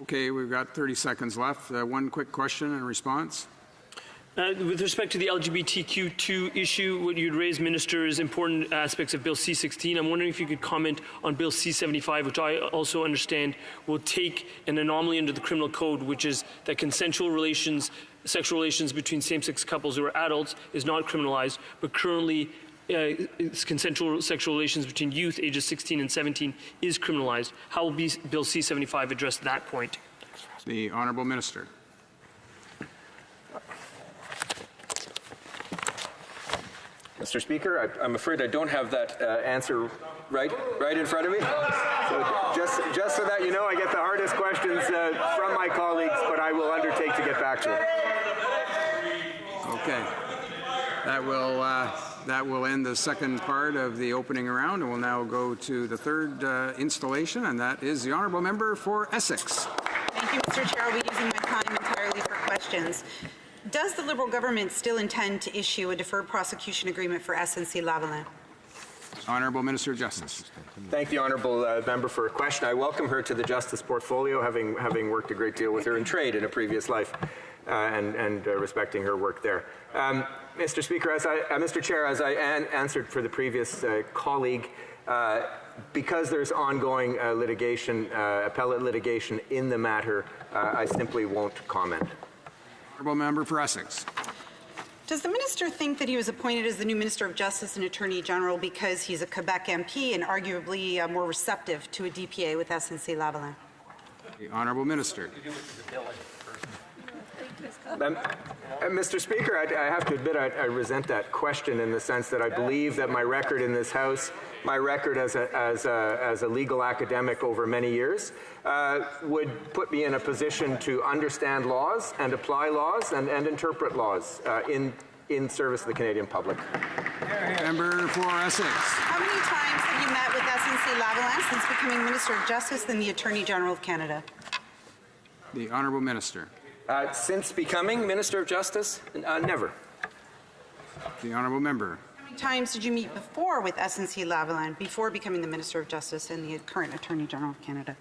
Okay, we've got 30 seconds left. One quick question and response. With respect to the LGBTQ2 issue, what you'd raised, Minister, is important aspects of Bill C-16. I'm wondering if you could comment on Bill C-75, which I also understand will take an anomaly into the criminal code, which is that consensual relations, sexual relations between same-sex couples who are adults is not criminalized, but currently consensual sexual relations between youth ages 16 and 17 is criminalized. How will Bill C-75 address that point? The Honourable Minister. Mr. Speaker, I'm afraid I don't have that answer right in front of me. So just so that you know, I get the hardest questions from my colleagues, but I will undertake to get back to it. Okay. That will end the second part of the opening round, and we'll now go to the third installation, and that is the Honourable Member for Essex. Thank you, Mr. Chair. I'll be using my time entirely for questions. Does the Liberal government still intend to issue a deferred prosecution agreement for SNC-Lavalin? Honourable Minister of Justice. Thank the Honourable Member for a question. I welcome her to the Justice portfolio, having worked a great deal with her in trade in a previous life, and respecting her work there. Mr. Speaker, Mr. Chair, as I answered for the previous colleague, because there's ongoing litigation, appellate litigation in the matter, I simply won't comment. Honourable Member for Essex. Does the minister think that he was appointed as the new Minister of Justice and Attorney General because he's a Quebec MP and arguably more receptive to a DPA with SNC-Lavalin? The Honourable Minister. Mr. Speaker, I have to admit I resent that question in the sense that I believe that my record in this House, my record as a legal academic over many years, would put me in a position to understand laws and apply laws and interpret laws in service of the Canadian public. Member for Essex. How many times have you met with SNC-Lavalin since becoming Minister of Justice and the Attorney General of Canada? The Honourable Minister. Since becoming Minister of Justice, never. The Honourable Member. How many times did you meet before with SNC-Lavalin before becoming the Minister of Justice and the current Attorney General of Canada?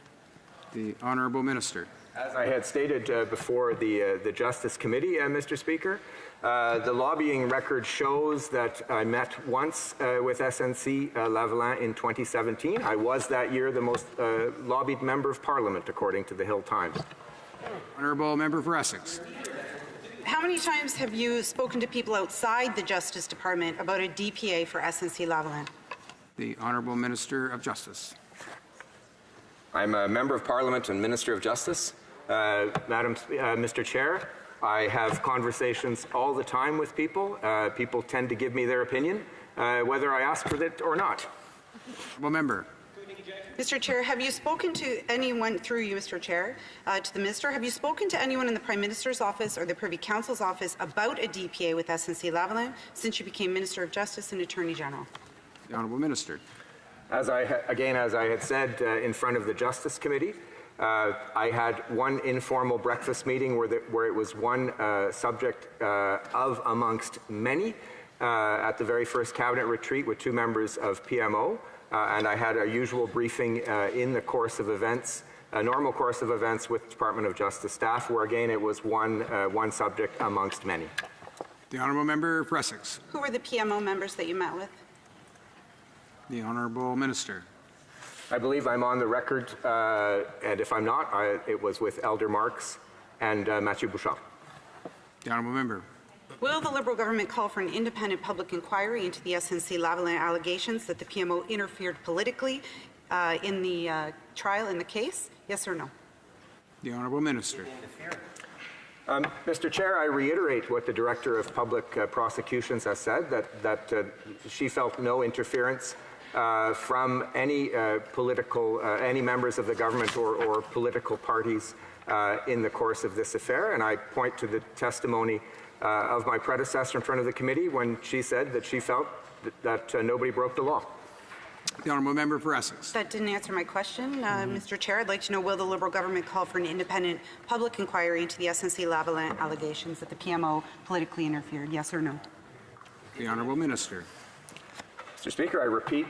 The Honourable Minister. As I had stated before the Justice Committee, Mr. Speaker, the lobbying record shows that I met once with SNC-Lavalin in 2017. I was that year the most lobbied Member of Parliament, according to the Hill Times. Honourable Member for Essex. How many times have you spoken to people outside the Justice Department about a DPA for SNC-Lavalin? The Honourable Minister of Justice. I'm a Member of Parliament and Minister of Justice. Mr. Chair, I have conversations all the time with people. People tend to give me their opinion, whether I ask for it or not. Honourable Member. Mr. Chair, have you spoken to anyone, through you, Mr. Chair, to the Minister, have you spoken to anyone in the Prime Minister's office or the Privy Council's office about a DPA with SNC-Lavalin since you became Minister of Justice and Attorney General? The Honourable Minister. As I had said in front of the Justice Committee, I had one informal breakfast meeting where it was one subject of amongst many at the very first Cabinet retreat with two members of PMO. And I had a usual briefing in the course of events, a normal course of events with Department of Justice staff, where again it was one subject amongst many. The Honourable Member for Essex. Who were the PMO members that you met with? The Honourable Minister. I believe I'm on the record, and if I'm not, it was with Elder Marks and Mathieu Bouchard. The Honourable Member. Will the Liberal government call for an independent public inquiry into the SNC-Lavalin allegations that the PMO interfered politically in the trial, in the case? Yes or no? The Honourable Minister. Mr. Chair, I reiterate what the Director of Public Prosecutions has said, that she felt no interference from any any members of the government or political parties in the course of this affair, and I point to the testimony of my predecessor in front of the committee when she said that she felt that nobody broke the law. The Honourable Member for Essex. That didn't answer my question, Mr. Chair. I'd like to know, will the Liberal government call for an independent public inquiry into the SNC-Lavalin allegations that the PMO politically interfered? Yes or no? The Honourable Minister. Mr. Mr. Speaker,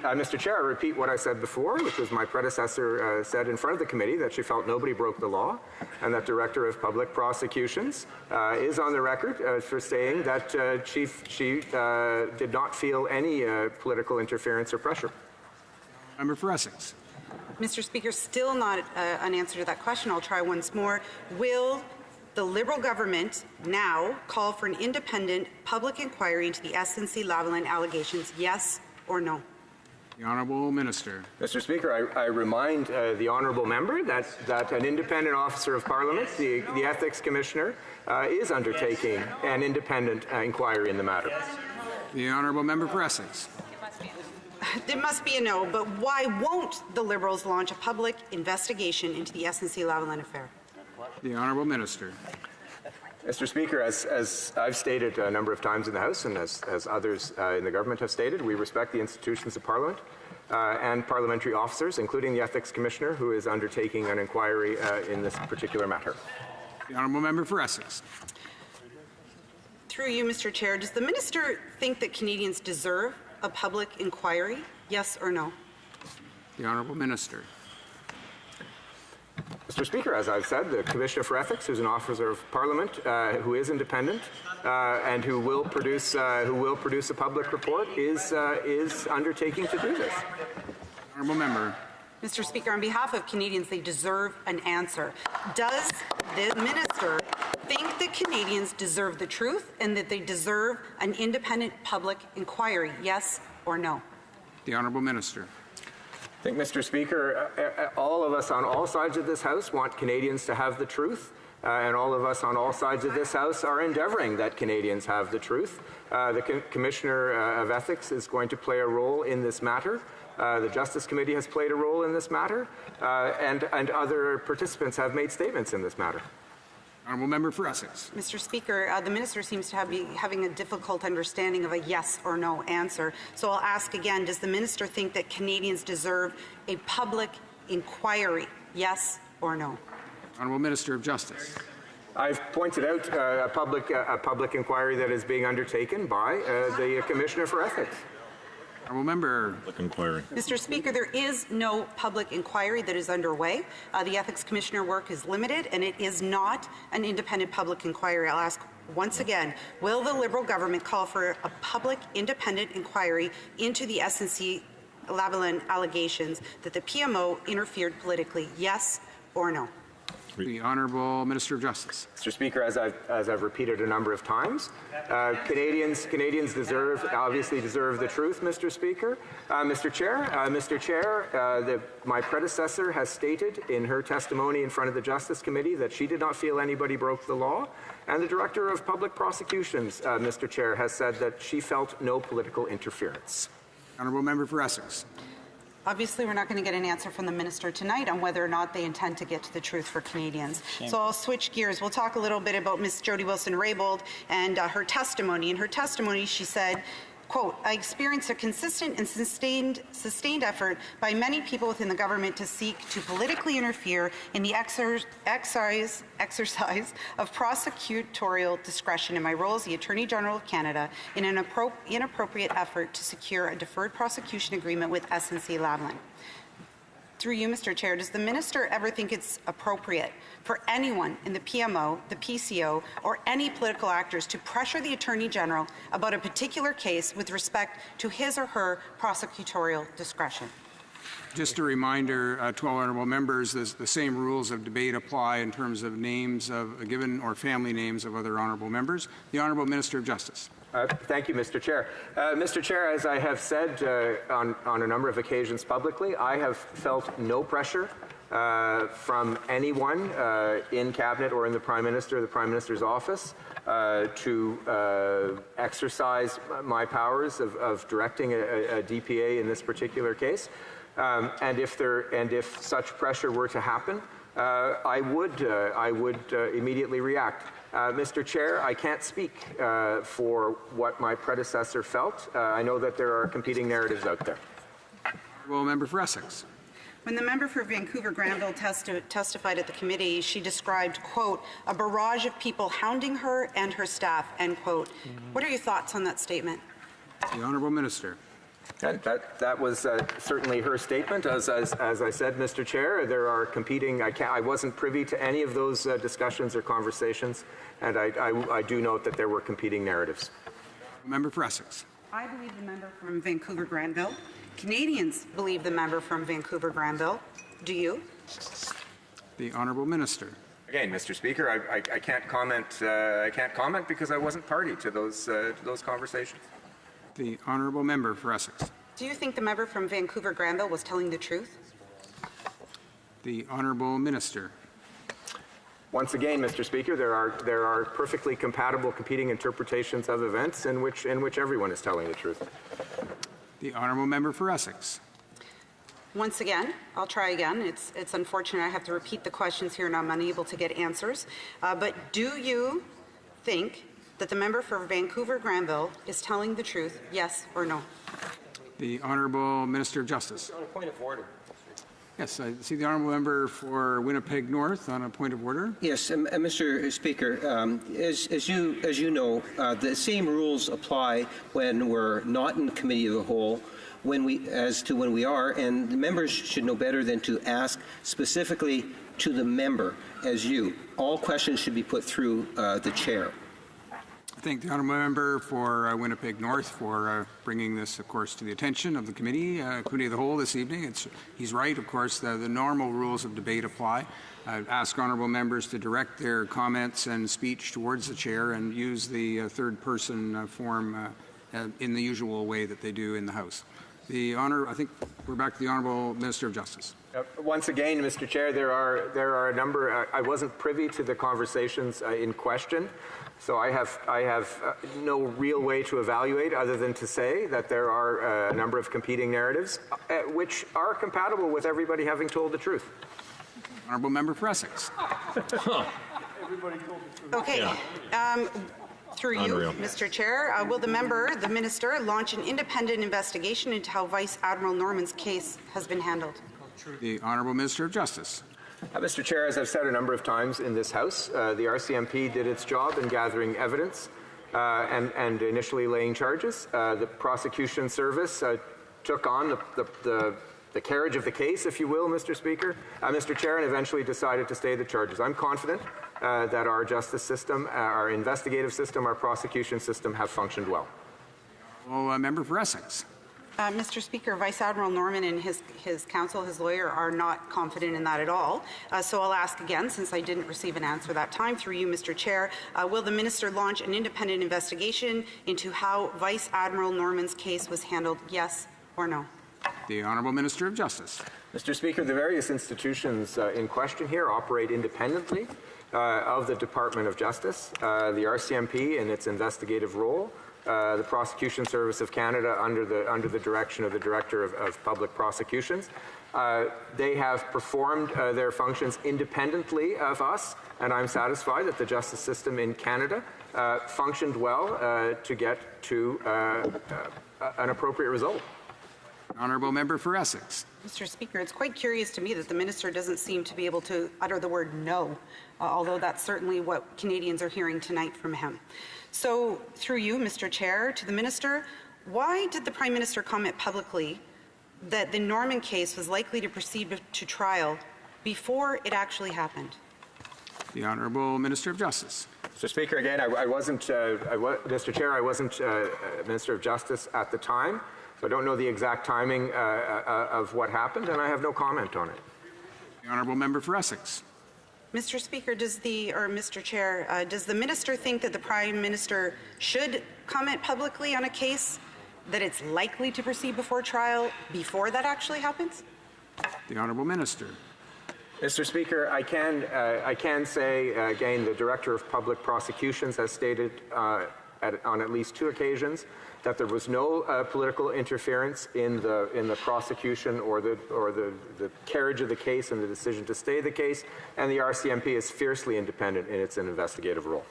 Mr. Chair, I repeat what I said before, which was my predecessor said in front of the committee that she felt nobody broke the law, and that Director of Public Prosecutions is on the record for saying that she did not feel any political interference or pressure. Member for Essex. Mr. Speaker, still not an answer to that question. I'll try once more. Will the Liberal government now call for an independent public inquiry into the SNC-Lavalin allegations, yes or no? The Honourable Minister. Mr. Speaker, I remind the honourable member that an independent officer of Parliament, the Ethics Commissioner, is undertaking an independent inquiry in the matter. The Honourable Member for Essex. There must be a no, but why won't the Liberals launch a public investigation into the SNC-Lavalin affair? The Honourable Minister. Mr. Speaker, as I've stated a number of times in the House and as others in the government have stated, we respect the institutions of Parliament and parliamentary officers, including the Ethics Commissioner, who is undertaking an inquiry in this particular matter. The Honourable Member for Essex. Through you, Mr. Chair, does the Minister think that Canadians deserve a public inquiry, yes or no? The Honourable Minister. Mr. Speaker, as I've said, the Commissioner for Ethics, who's an officer of Parliament, who is independent and who will produce a public report, is undertaking to do this. Honourable Member. Mr. Speaker, on behalf of Canadians, they deserve an answer. Does the Minister think that Canadians deserve the truth and that they deserve an independent public inquiry, yes or no? The Honourable Minister. I think, Mr. Speaker, all of us on all sides of this House want Canadians to have the truth, and all of us on all sides of this House are endeavouring that Canadians have the truth. The Commissioner of Ethics is going to play a role in this matter. The Justice Committee has played a role in this matter, and other participants have made statements in this matter. Honourable Member for Essex. Mr. Speaker, the Minister seems to be having a difficult understanding of a yes or no answer. So I'll ask again, does the Minister think that Canadians deserve a public inquiry, yes or no? Honourable Minister of Justice. I've pointed out a public inquiry that is being undertaken by the Commissioner for Ethics. Honourable Member. Public inquiry. Mr. Speaker, there is no public inquiry that is underway. The Ethics Commissioner work is limited, and it is not an independent public inquiry. I'll ask once again, will the Liberal government call for a public independent inquiry into the SNC-Lavalin allegations that the PMO interfered politically, yes or no? The Honourable Minister of Justice. Mr. Speaker, as I've repeated a number of times, Canadians obviously deserve the truth, Mr. Speaker. Mr. Chair, my predecessor has stated in her testimony in front of the Justice Committee that she did not feel anybody broke the law, and the Director of Public Prosecutions, Mr. Chair, has said that she felt no political interference. Honourable Member for Essex. Obviously, we're not going to get an answer from the Minister tonight on whether or not they intend to get to the truth for Canadians. So I'll switch gears. We'll talk a little bit about Ms. Jody Wilson-Raybould and her testimony. In her testimony, she said, quote, I experienced a consistent and sustained effort by many people within the government to seek to politically interfere in the exercise of prosecutorial discretion in my role as the Attorney General of Canada in an inappropriate effort to secure a deferred prosecution agreement with SNC-Lavalin. Through you, Mr. Chair, does the Minister ever think it's appropriate for anyone in the PMO, the PCO, or any political actors to pressure the Attorney General about a particular case with respect to his or her prosecutorial discretion? Just a reminder to all honourable members, the same rules of debate apply in terms of names of given or family names of other honourable members. The Honourable Minister of Justice. Thank you, Mr. Chair. Mr. Chair, as I have said on a number of occasions publicly, I have felt no pressure from anyone in Cabinet or in the Prime Minister or the Prime Minister's office to exercise my powers of directing a DPA in this particular case. And if such pressure were to happen, I would immediately react. Mr. Chair, I can't speak for what my predecessor felt. I know that there are competing narratives out there. Honourable Member for Essex. When the member for Vancouver-Granville testified at the committee, she described, quote, a barrage of people hounding her and her staff, end quote. What are your thoughts on that statement? The Honourable Minister. And that was certainly her statement. As I said, Mr. Chair, there are competing. I wasn't privy to any of those discussions or conversations, and I do note that there were competing narratives. Member for Essex. I believe the member from Vancouver Granville. Canadians believe the member from Vancouver Granville. Do you? The Honourable Minister. Again, Mr. Speaker, I can't comment. I can't comment because I wasn't party to those conversations. The Honourable Member for Essex. Do you think the member from Vancouver Granville was telling the truth? The Honourable Minister. Once again, Mr. Speaker, there are perfectly compatible competing interpretations of events in which everyone is telling the truth. The Honourable Member for Essex. Once again, I'll try again. It's unfortunate I have to repeat the questions here and I'm unable to get answers. But do you think that the member for Vancouver Granville is telling the truth, yes or no? The Honourable Minister of Justice. On a point of order. Yes, I see the Honourable Member for Winnipeg North on a point of order. Yes, Mr. Speaker, as you know, the same rules apply when we're not in committee of the whole, when we are, and the members should know better than to ask specifically to the member as you. All questions should be put through the chair. I thank the Honourable Member for Winnipeg North for bringing this, of course, to the attention of the committee of the whole this evening. He's right, of course, the normal rules of debate apply. I ask honourable members to direct their comments and speech towards the chair and use the third-person form in the usual way that they do in the House. I think we're back to the Honourable Minister of Justice. Once again, Mr. Chair, there are a number. I wasn't privy to the conversations in question. So I have no real way to evaluate other than to say that there are a number of competing narratives which are compatible with everybody having told the truth. Honourable Member for Essex. Okay. Through you, Mr. Chair, will the minister, launch an independent investigation into how Vice Admiral Norman's case has been handled? The Honourable Minister of Justice. Mr. Chair, as I've said a number of times in this House, the RCMP did its job in gathering evidence and initially laying charges. The prosecution service took on the carriage of the case, if you will, Mr. Chair, and eventually decided to stay the charges. I'm confident that our justice system, our investigative system, our prosecution system have functioned well. Member for Essex. Mr. Speaker, Vice Admiral Norman and his counsel, his lawyer, are not confident in that at all. So I'll ask again, since I didn't receive an answer that time, through you, Mr. Chair, will the minister launch an independent investigation into how Vice Admiral Norman's case was handled, yes or no? The Honourable Minister of Justice. Mr. Speaker, the various institutions in question here operate independently of the Department of Justice. The RCMP in its investigative role, the Prosecution Service of Canada under the direction of the Director of Public Prosecutions. They have performed their functions independently of us, and I'm satisfied that the justice system in Canada functioned well to get to an appropriate result. Honourable Member for Essex. Mr. Speaker, it's quite curious to me that the minister doesn't seem to be able to utter the word no, although that's certainly what Canadians are hearing tonight from him. So, through you, Mr. Chair, to the minister, why did the Prime Minister comment publicly that the Norman case was likely to proceed to trial before it actually happened? The Honourable Minister of Justice. Mr. Speaker, again, Mr. Chair, I wasn't Minister of Justice at the time. So I don't know the exact timing of what happened, and I have no comment on it. The Honourable Member for Essex. Mr. Speaker, Mr. Chair, does the minister think that the Prime Minister should comment publicly on a case that it's likely to proceed before trial before that actually happens? The Honourable Minister. Mr. Speaker, I can say again, the Director of Public Prosecutions has stated on at least 2 occasions that there was no political interference in the prosecution or the carriage of the case and the decision to stay the case, and the RCMP is fiercely independent in its investigative role.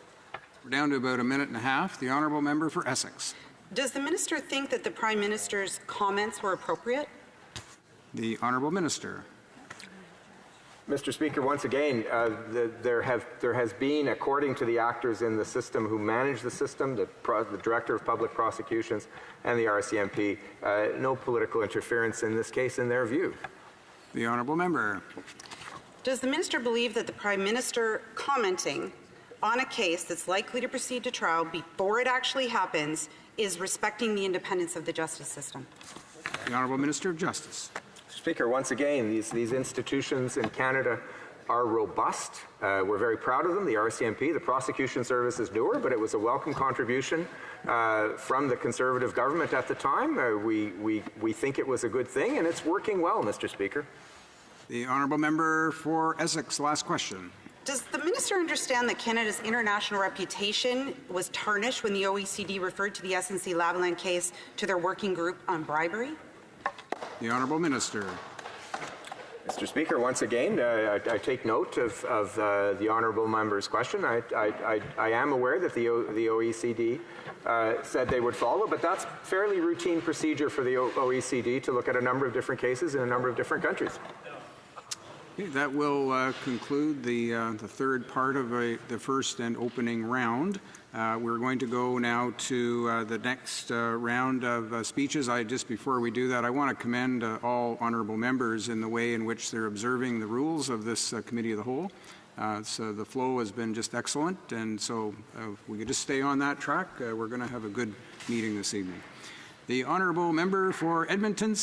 We're down to about a minute and a half. The Honourable Member for Essex. Does the minister think that the Prime Minister's comments were appropriate? The Honourable Minister. Mr. Speaker, once again, there has been, according to the actors in the system who manage the system, the Director of Public Prosecutions and the RCMP, no political interference in this case in their view. The honourable member. Does the minister believe that the Prime Minister commenting on a case that's likely to proceed to trial before it actually happens is respecting the independence of the justice system? The Honourable Minister of Justice. Speaker, once again, these institutions in Canada are robust. We're very proud of them. The RCMP, the prosecution service is newer, but it was a welcome contribution from the Conservative government at the time. We think it was a good thing, and it's working well, Mr. Speaker. The Honourable Member for Essex, last question. Does the minister understand that Canada's international reputation was tarnished when the OECD referred to the SNC-Lavalin case to their working group on bribery? The Honourable Minister. Mr. Speaker, once again, I take note of the honourable member's question. I am aware that the OECD said they would follow, but that's fairly routine procedure for the OECD to look at a number of different cases in a number of different countries. Okay, that will conclude the third part of the first and opening round. We're going to go now to the next round of speeches. Just before we do that, I want to commend all honourable members in the way in which they're observing the rules of this Committee of the Whole. So the flow has been just excellent, and so if we could just stay on that track, we're going to have a good meeting this evening. The honourable member for Edmonton